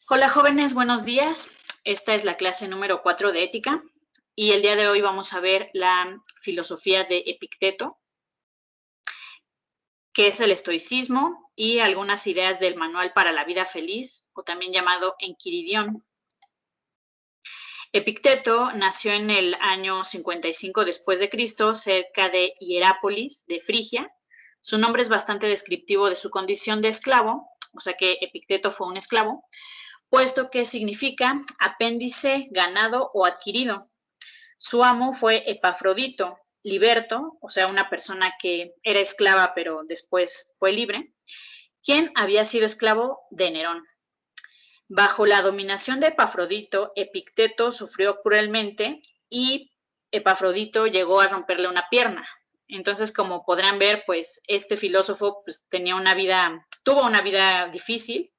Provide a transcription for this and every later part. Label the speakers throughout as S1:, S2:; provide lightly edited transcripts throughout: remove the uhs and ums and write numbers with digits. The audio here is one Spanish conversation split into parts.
S1: Hola jóvenes, buenos días. Esta es la clase número 4 de ética y el día de hoy vamos a ver la filosofía de Epicteto, que es el estoicismo y algunas ideas del manual para la vida feliz, o también llamado Enquiridión. Epicteto nació en el año 55 después de Cristo, cerca de Hierápolis, de Frigia. Su nombre es bastante descriptivo de su condición de esclavo, o sea que Epicteto fue un esclavo, puesto que significa apéndice, ganado o adquirido. Su amo fue Epafrodito, liberto, o sea, una persona que era esclava pero después fue libre, quien había sido esclavo de Nerón. Bajo la dominación de Epafrodito, Epicteto sufrió cruelmente y Epafrodito llegó a romperle una pierna. Entonces, como podrán ver, pues este filósofo pues, tuvo una vida difícil,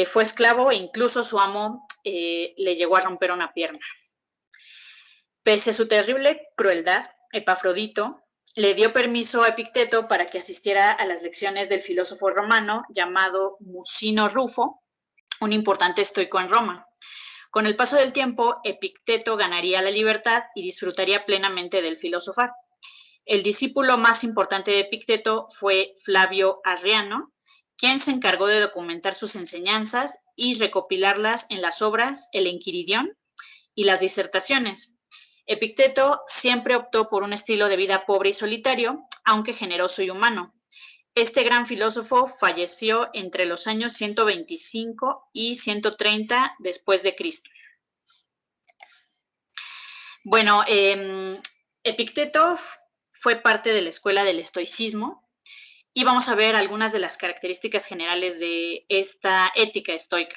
S1: fue esclavo e incluso su amo le llegó a romper una pierna. Pese a su terrible crueldad, Epafrodito le dio permiso a Epicteto para que asistiera a las lecciones del filósofo romano llamado Musino Rufo, un importante estoico en Roma. Con el paso del tiempo, Epicteto ganaría la libertad y disfrutaría plenamente del filosofar. El discípulo más importante de Epicteto fue Flavio Arriano, quien se encargó de documentar sus enseñanzas y recopilarlas en las obras El Enquiridión y las disertaciones. Epicteto siempre optó por un estilo de vida pobre y solitario, aunque generoso y humano. Este gran filósofo falleció entre los años 125 y 130 después de Cristo. Bueno, Epicteto fue parte de la escuela del estoicismo y vamos a ver algunas de las características generales de esta ética estoica.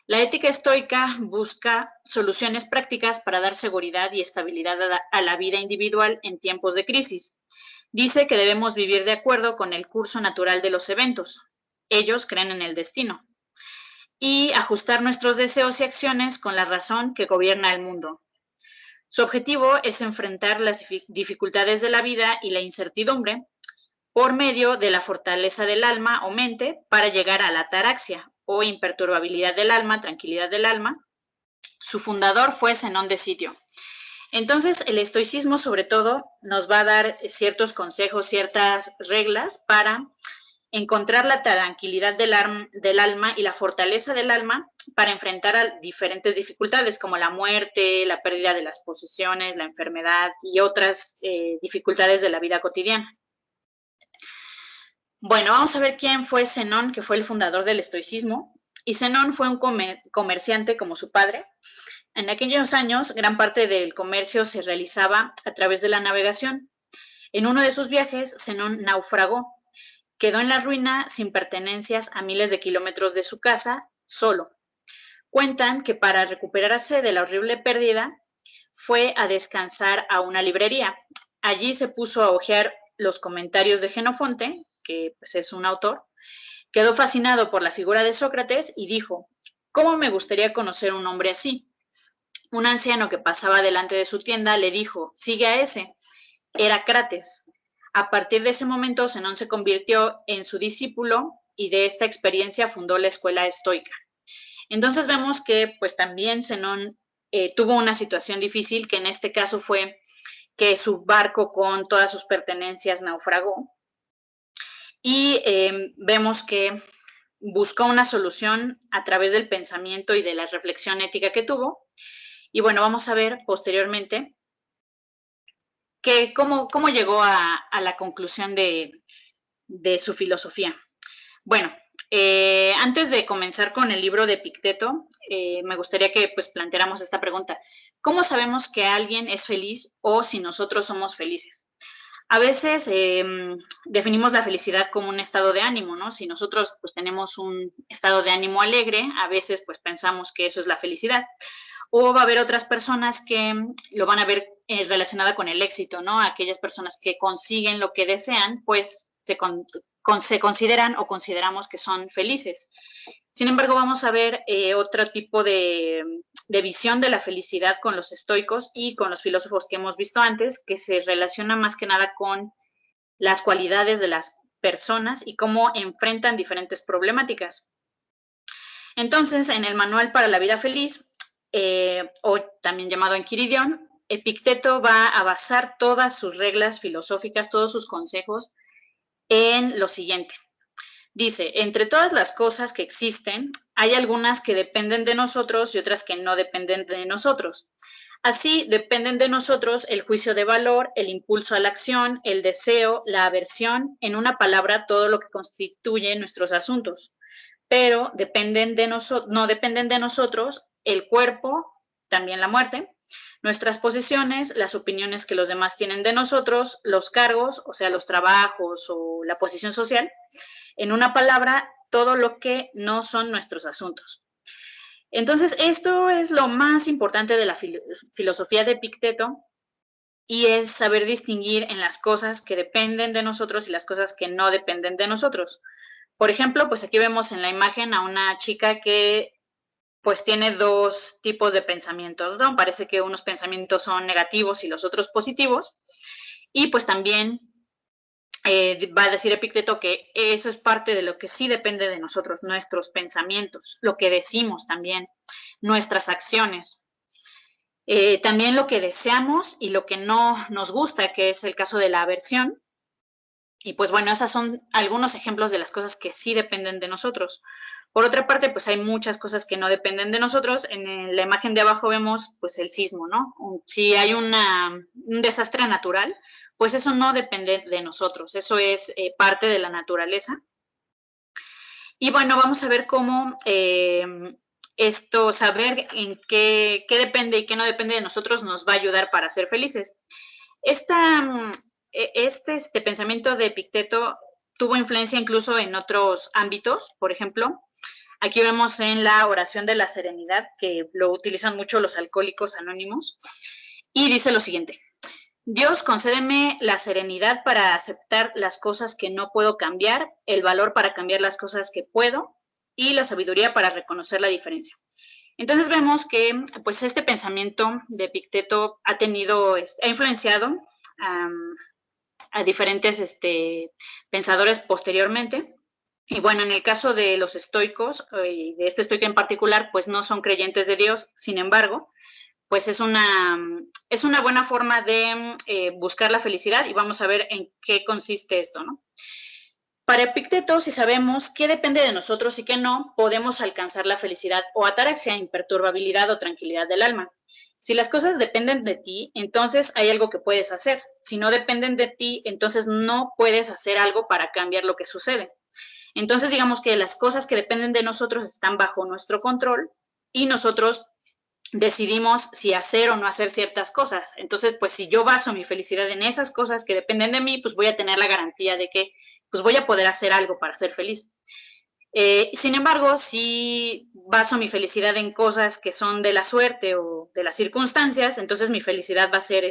S1: La ética estoica busca soluciones prácticas para dar seguridad y estabilidad a la vida individual en tiempos de crisis. Dice que debemos vivir de acuerdo con el curso natural de los eventos. Ellos creen en el destino. Y ajustar nuestros deseos y acciones con la razón que gobierna el mundo. Su objetivo es enfrentar las dificultades de la vida y la incertidumbre por medio de la fortaleza del alma o mente para llegar a la ataraxia o imperturbabilidad del alma, tranquilidad del alma. Su fundador fue Zenón de Sitio. Entonces, el estoicismo sobre todo nos va a dar ciertos consejos, ciertas reglas para encontrar la tranquilidad del alma y la fortaleza del alma para enfrentar a diferentes dificultades como la muerte, la pérdida de las posesiones, la enfermedad y otras dificultades de la vida cotidiana. Bueno, vamos a ver quién fue Zenón, que fue el fundador del estoicismo. Y Zenón fue un comerciante como su padre. En aquellos años, gran parte del comercio se realizaba a través de la navegación. En uno de sus viajes, Zenón naufragó. Quedó en la ruina sin pertenencias a miles de kilómetros de su casa, solo. Cuentan que para recuperarse de la horrible pérdida, fue a descansar a una librería. Allí se puso a hojear los comentarios de Jenofonte, que pues, es un autor. Quedó fascinado por la figura de Sócrates y dijo: ¿cómo me gustaría conocer un hombre así? Un anciano que pasaba delante de su tienda le dijo: sigue a ese. Era Crates. A partir de ese momento, Zenón se convirtió en su discípulo y de esta experiencia fundó la escuela estoica. Entonces vemos que pues también Zenón tuvo una situación difícil, que en este caso fue que su barco con todas sus pertenencias naufragó. Y vemos que buscó una solución a través del pensamiento y de la reflexión ética que tuvo. Y bueno, vamos a ver posteriormente que cómo llegó a la conclusión de su filosofía. Bueno, antes de comenzar con el libro de Epicteto, me gustaría que pues planteáramos esta pregunta: ¿cómo sabemos que alguien es feliz o si nosotros somos felices? A veces definimos la felicidad como un estado de ánimo, ¿no? Si nosotros pues tenemos un estado de ánimo alegre, a veces pues pensamos que eso es la felicidad. O va a haber otras personas que lo van a ver relacionada con el éxito, ¿no? Aquellas personas que consiguen lo que desean, pues se consideran o consideramos que son felices. Sin embargo, vamos a ver otro tipo de visión de la felicidad con los estoicos y con los filósofos que hemos visto antes, que se relaciona más que nada con las cualidades de las personas y cómo enfrentan diferentes problemáticas. Entonces, en el Manual para la Vida Feliz, o también llamado Enquiridión, Epicteto va a basar todas sus reglas filosóficas, todos sus consejos, en lo siguiente. Dice, entre todas las cosas que existen, hay algunas que dependen de nosotros y otras que no dependen de nosotros. Así, dependen de nosotros el juicio de valor, el impulso a la acción, el deseo, la aversión, en una palabra, todo lo que constituye nuestros asuntos. Pero no dependen de nosotros el cuerpo, también la muerte, nuestras posesiones, las opiniones que los demás tienen de nosotros, los cargos, o sea, los trabajos o la posición social, en una palabra, todo lo que no son nuestros asuntos. Entonces, esto es lo más importante de la filosofía de Epicteto, y es saber distinguir en las cosas que dependen de nosotros y las cosas que no dependen de nosotros. Por ejemplo, pues aquí vemos en la imagen a una chica que pues tiene dos tipos de pensamientos, ¿no? Parece que unos pensamientos son negativos y los otros positivos, y pues también va a decir Epicteto que eso es parte de lo que sí depende de nosotros, nuestros pensamientos, lo que decimos también, nuestras acciones. También lo que deseamos y lo que no nos gusta, que es el caso de la aversión. Y pues bueno, esos son algunos ejemplos de las cosas que sí dependen de nosotros. Por otra parte, pues hay muchas cosas que no dependen de nosotros. En la imagen de abajo vemos pues el sismo, ¿no? Si hay un desastre natural, pues eso no depende de nosotros, eso es parte de la naturaleza. Y bueno, vamos a ver cómo saber en qué depende y qué no depende de nosotros nos va a ayudar para ser felices. Este pensamiento de Epicteto tuvo influencia incluso en otros ámbitos. Por ejemplo, aquí vemos en la oración de la serenidad, que lo utilizan mucho los alcohólicos anónimos, y dice lo siguiente: Dios, concédeme la serenidad para aceptar las cosas que no puedo cambiar, el valor para cambiar las cosas que puedo y la sabiduría para reconocer la diferencia. Entonces vemos que pues este pensamiento de Epicteto ha influenciado a diferentes pensadores posteriormente. Y bueno, en el caso de los estoicos, y de este estoico en particular, pues no son creyentes de Dios. Sin embargo, pues es una buena forma de buscar la felicidad, y vamos a ver en qué consiste esto, ¿no? Para Epicteto, si sabemos qué depende de nosotros y qué no, podemos alcanzar la felicidad o ataraxia, imperturbabilidad o tranquilidad del alma. Si las cosas dependen de ti, entonces hay algo que puedes hacer. Si no dependen de ti, entonces no puedes hacer algo para cambiar lo que sucede. Entonces, digamos que las cosas que dependen de nosotros están bajo nuestro control y nosotros decidimos si hacer o no hacer ciertas cosas. Entonces, pues si yo baso mi felicidad en esas cosas que dependen de mí, pues voy a tener la garantía de que pues voy a poder hacer algo para ser feliz. Sin embargo, si baso mi felicidad en cosas que son de la suerte o de las circunstancias, entonces mi felicidad va a ser,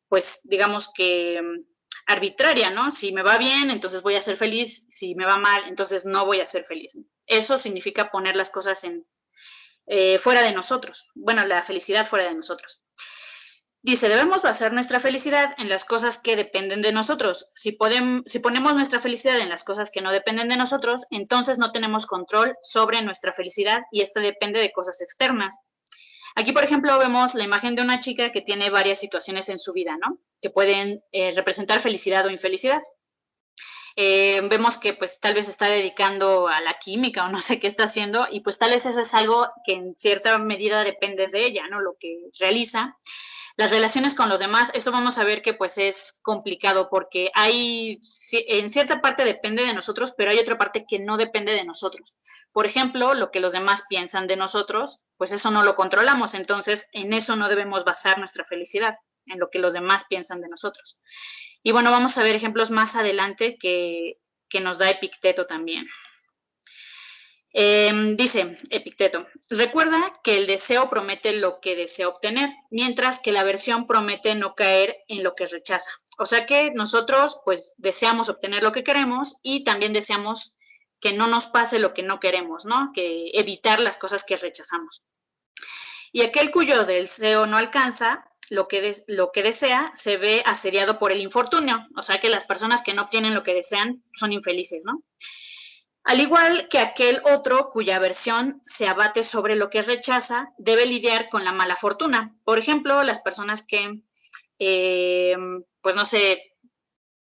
S1: pues digamos que arbitraria, ¿no? Si me va bien, entonces voy a ser feliz; si me va mal, entonces no voy a ser feliz. Eso significa poner las cosas fuera de nosotros. Bueno, la felicidad fuera de nosotros. Dice, debemos basar nuestra felicidad en las cosas que dependen de nosotros. Si ponemos nuestra felicidad en las cosas que no dependen de nosotros, entonces no tenemos control sobre nuestra felicidad y esta depende de cosas externas. Aquí, por ejemplo, vemos la imagen de una chica que tiene varias situaciones en su vida, ¿no? Que pueden representar felicidad o infelicidad. Vemos que pues tal vez está dedicando a la química o no sé qué está haciendo, y pues tal vez eso es algo que en cierta medida depende de ella, ¿no? Lo que realiza. Las relaciones con los demás, eso vamos a ver que pues es complicado porque en cierta parte depende de nosotros, pero hay otra parte que no depende de nosotros. Por ejemplo, lo que los demás piensan de nosotros, pues eso no lo controlamos, entonces en eso no debemos basar nuestra felicidad, en lo que los demás piensan de nosotros. Y bueno, vamos a ver ejemplos más adelante que nos da Epicteto también. Dice Epicteto, recuerda que el deseo promete lo que desea obtener, mientras que la aversión promete no caer en lo que rechaza. O sea que nosotros pues deseamos obtener lo que queremos y también deseamos que no nos pase lo que no queremos, ¿no? Que evitar las cosas que rechazamos. Y aquel cuyo deseo no alcanza lo que desea se ve asediado por el infortunio. O sea que las personas que no obtienen lo que desean son infelices, ¿no? Al igual que aquel otro cuya aversión se abate sobre lo que rechaza, debe lidiar con la mala fortuna. Por ejemplo, las personas que, pues no sé,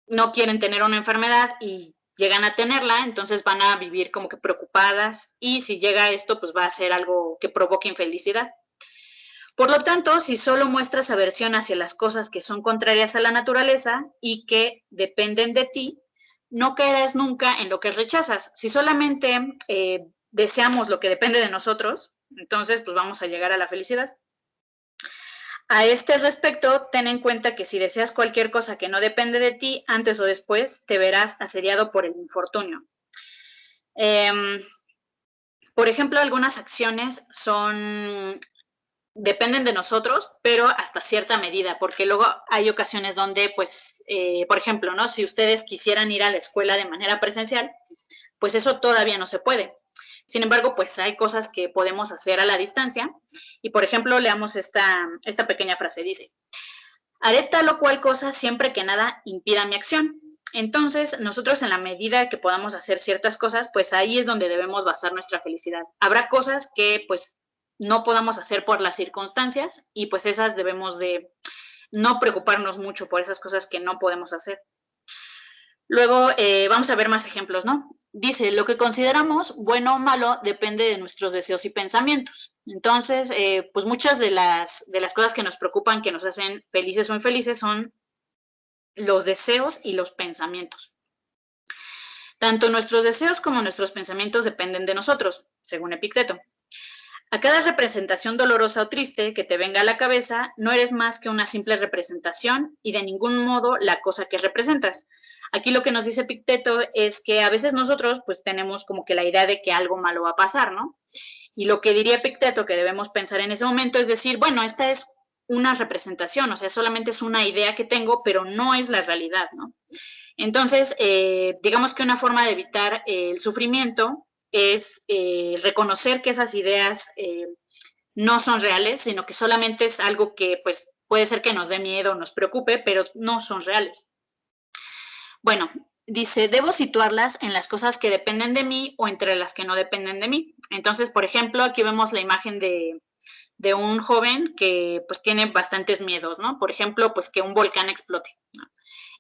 S1: no quieren tener una enfermedad y llegan a tenerla, entonces van a vivir como que preocupadas y si llega esto, pues va a ser algo que provoque infelicidad. Por lo tanto, si solo muestras aversión hacia las cosas que son contrarias a la naturaleza y que dependen de ti, no caerás nunca en lo que rechazas. Si solamente deseamos lo que depende de nosotros, entonces pues vamos a llegar a la felicidad. A este respecto, ten en cuenta que si deseas cualquier cosa que no depende de ti, antes o después te verás asediado por el infortunio. Por ejemplo, algunas acciones dependen de nosotros, pero hasta cierta medida, porque luego hay ocasiones donde, pues, por ejemplo, ¿no? Si ustedes quisieran ir a la escuela de manera presencial, pues eso todavía no se puede. Sin embargo, pues hay cosas que podemos hacer a la distancia. Y, por ejemplo, leamos esta pequeña frase. Dice, haré tal o cual cosa siempre que nada impida mi acción. Entonces, nosotros en la medida que podamos hacer ciertas cosas, pues ahí es donde debemos basar nuestra felicidad. Habrá cosas que, pues, no podamos hacer por las circunstancias y pues esas debemos de no preocuparnos mucho por esas cosas que no podemos hacer. Luego vamos a ver más ejemplos, ¿no? Dice, lo que consideramos bueno o malo depende de nuestros deseos y pensamientos. Entonces, pues muchas de las cosas que nos preocupan, que nos hacen felices o infelices, son los deseos y los pensamientos. Tanto nuestros deseos como nuestros pensamientos dependen de nosotros, según Epicteto. A cada representación dolorosa o triste que te venga a la cabeza, no eres más que una simple representación y de ningún modo la cosa que representas. Aquí lo que nos dice Epicteto es que a veces nosotros pues tenemos como que la idea de que algo malo va a pasar, ¿no? Y lo que diría Epicteto que debemos pensar en ese momento es decir, bueno, esta es una representación, o sea, solamente es una idea que tengo, pero no es la realidad, ¿no? Entonces, digamos que una forma de evitar el sufrimiento es reconocer que esas ideas no son reales, sino que solamente es algo que pues puede ser que nos dé miedo, nos preocupe, pero no son reales. Bueno, dice, debo situarlas en las cosas que dependen de mí o entre las que no dependen de mí. Entonces, por ejemplo, aquí vemos la imagen de un joven que pues tiene bastantes miedos, ¿no? Por ejemplo, pues que un volcán explote, ¿no?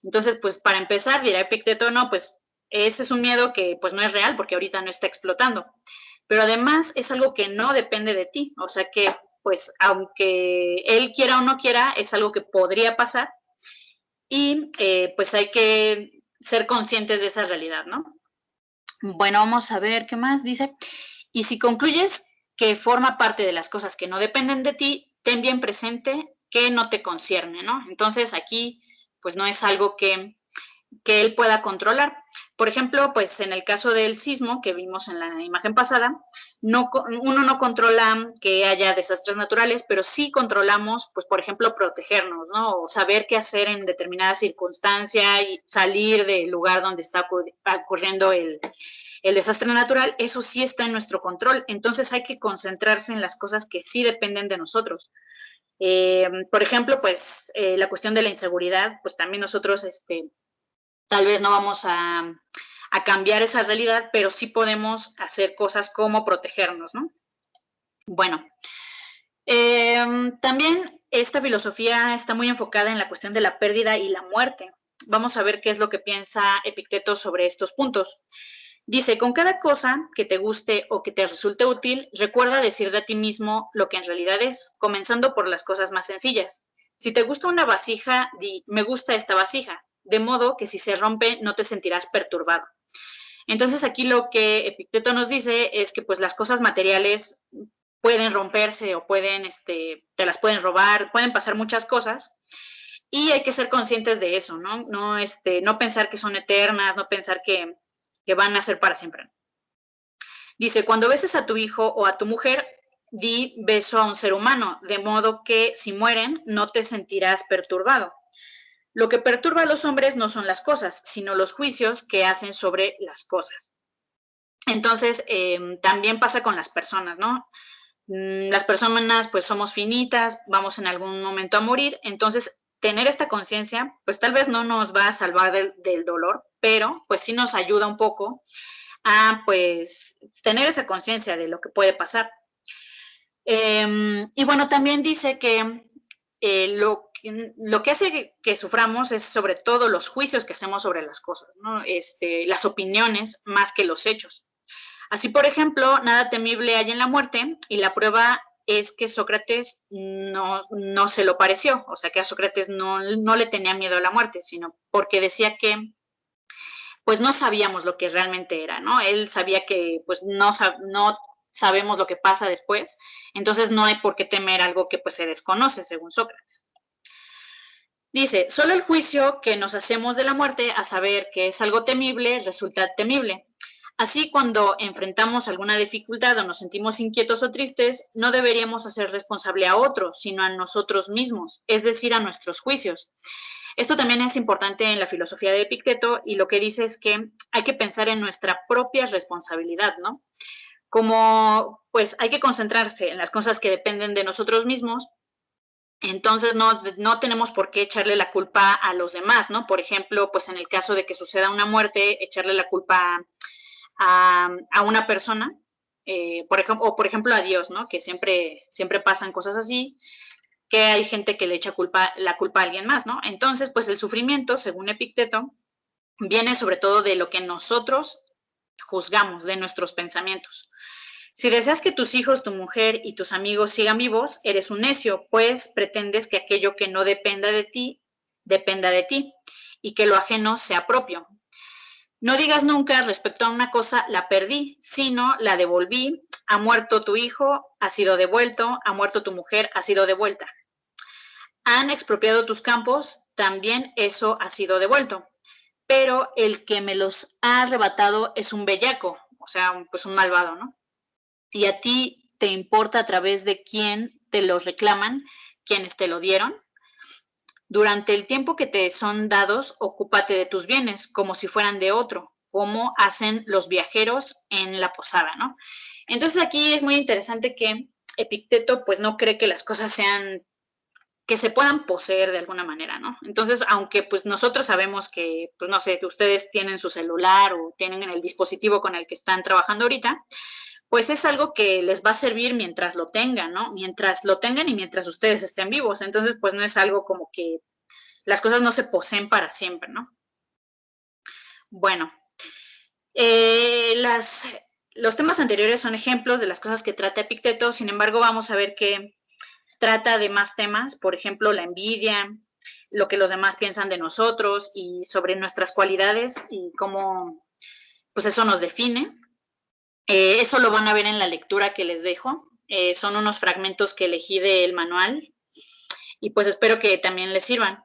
S1: Entonces, pues para empezar, dirá Epicteto, no, pues ese es un miedo que pues no es real porque ahorita no está explotando. Pero además es algo que no depende de ti, o sea que pues aunque él quiera o no quiera, es algo que podría pasar y pues hay que ser conscientes de esa realidad, ¿no? Bueno, vamos a ver qué más dice. Y si concluyes que forma parte de las cosas que no dependen de ti, ten bien presente que no te concierne, ¿no? Entonces aquí pues no es algo que él pueda controlar. Por ejemplo, pues en el caso del sismo que vimos en la imagen pasada, uno no controla que haya desastres naturales, pero sí controlamos, pues por ejemplo, protegernos, ¿no? O saber qué hacer en determinada circunstancia y salir del lugar donde está ocurriendo el desastre natural, eso sí está en nuestro control. Entonces hay que concentrarse en las cosas que sí dependen de nosotros. Por ejemplo, pues la cuestión de la inseguridad, pues también nosotros, tal vez no vamos a cambiar esa realidad, pero sí podemos hacer cosas como protegernos, ¿no? Bueno, también esta filosofía está muy enfocada en la cuestión de la pérdida y la muerte. Vamos a ver qué es lo que piensa Epicteto sobre estos puntos. Dice, con cada cosa que te guste o que te resulte útil, recuerda decir de ti mismo lo que en realidad es, comenzando por las cosas más sencillas. Si te gusta una vasija, di, me gusta esta vasija, de modo que si se rompe no te sentirás perturbado. Entonces aquí lo que Epicteto nos dice es que pues las cosas materiales pueden romperse o pueden, te las pueden robar, pueden pasar muchas cosas y hay que ser conscientes de eso, ¿no? No pensar que son eternas, no pensar que van a ser para siempre. Dice, cuando beses a tu hijo o a tu mujer, di beso a un ser humano, de modo que si mueren no te sentirás perturbado. Lo que perturba a los hombres no son las cosas, sino los juicios que hacen sobre las cosas. Entonces, también pasa con las personas, ¿no? Las personas, pues, somos finitas, vamos en algún momento a morir, entonces, tener esta conciencia, pues, tal vez no nos va a salvar del dolor, pero, pues, sí nos ayuda un poco a, pues, tener esa conciencia de lo que puede pasar. Y bueno, también dice que lo que hace que suframos es sobre todo los juicios que hacemos sobre las cosas, ¿no? Las opiniones más que los hechos. Así, por ejemplo, nada temible hay en la muerte y la prueba es que Sócrates no se lo pareció, o sea que a Sócrates no le tenía miedo a la muerte, sino porque decía que pues no sabíamos lo que realmente era, ¿no? Él sabía que pues no sabemos lo que pasa después, entonces no hay por qué temer algo que pues se desconoce, según Sócrates. Dice, solo el juicio que nos hacemos de la muerte, a saber que es algo temible, resulta temible. Así, cuando enfrentamos alguna dificultad o nos sentimos inquietos o tristes, no deberíamos hacer responsable a otro, sino a nosotros mismos, es decir, a nuestros juicios. Esto también es importante en la filosofía de Epicteto y lo que dice es que hay que pensar en nuestra propia responsabilidad, ¿no? Como pues hay que concentrarse en las cosas que dependen de nosotros mismos, entonces no tenemos por qué echarle la culpa a los demás, ¿no? Por ejemplo, pues en el caso de que suceda una muerte, echarle la culpa a una persona, por ejemplo a Dios, ¿no? Que siempre pasan cosas así, que hay gente que le echa la culpa a alguien más, ¿no? Entonces, pues el sufrimiento, según Epicteto, viene sobre todo de lo que nosotros juzgamos, de nuestros pensamientos. Si deseas que tus hijos, tu mujer y tus amigos sigan vivos, eres un necio, pues pretendes que aquello que no dependa de ti, y que lo ajeno sea propio. No digas nunca respecto a una cosa, la perdí, sino la devolví, ha muerto tu hijo, ha sido devuelto, ha muerto tu mujer, ha sido devuelta. Han expropiado tus campos, también eso ha sido devuelto. Pero el que me los ha arrebatado es un bellaco, o sea, pues un malvado, ¿no? Y a ti te importa a través de quién te los reclaman, quienes te lo dieron. Durante el tiempo que te son dados, ocúpate de tus bienes como si fueran de otro, como hacen los viajeros en la posada, ¿no? Entonces aquí es muy interesante que Epicteto pues no cree que las cosas sean que se puedan poseer de alguna manera, ¿no? Entonces, aunque pues nosotros sabemos que, pues no sé, ustedes tienen su celular o tienen el dispositivo con el que están trabajando ahorita, pues es algo que les va a servir mientras lo tengan, ¿no? Mientras lo tengan y mientras ustedes estén vivos. Entonces, pues no es algo como que las cosas no se poseen para siempre, ¿no? Bueno, eh, las, los temas anteriores son ejemplos de las cosas que trata Epicteto, sin embargo, vamos a ver que trata de más temas, por ejemplo, la envidia, lo que los demás piensan de nosotros y sobre nuestras cualidades y cómo, pues eso nos define. Eso lo van a ver en la lectura que les dejo. Son unos fragmentos que elegí del manual y pues espero que también les sirvan.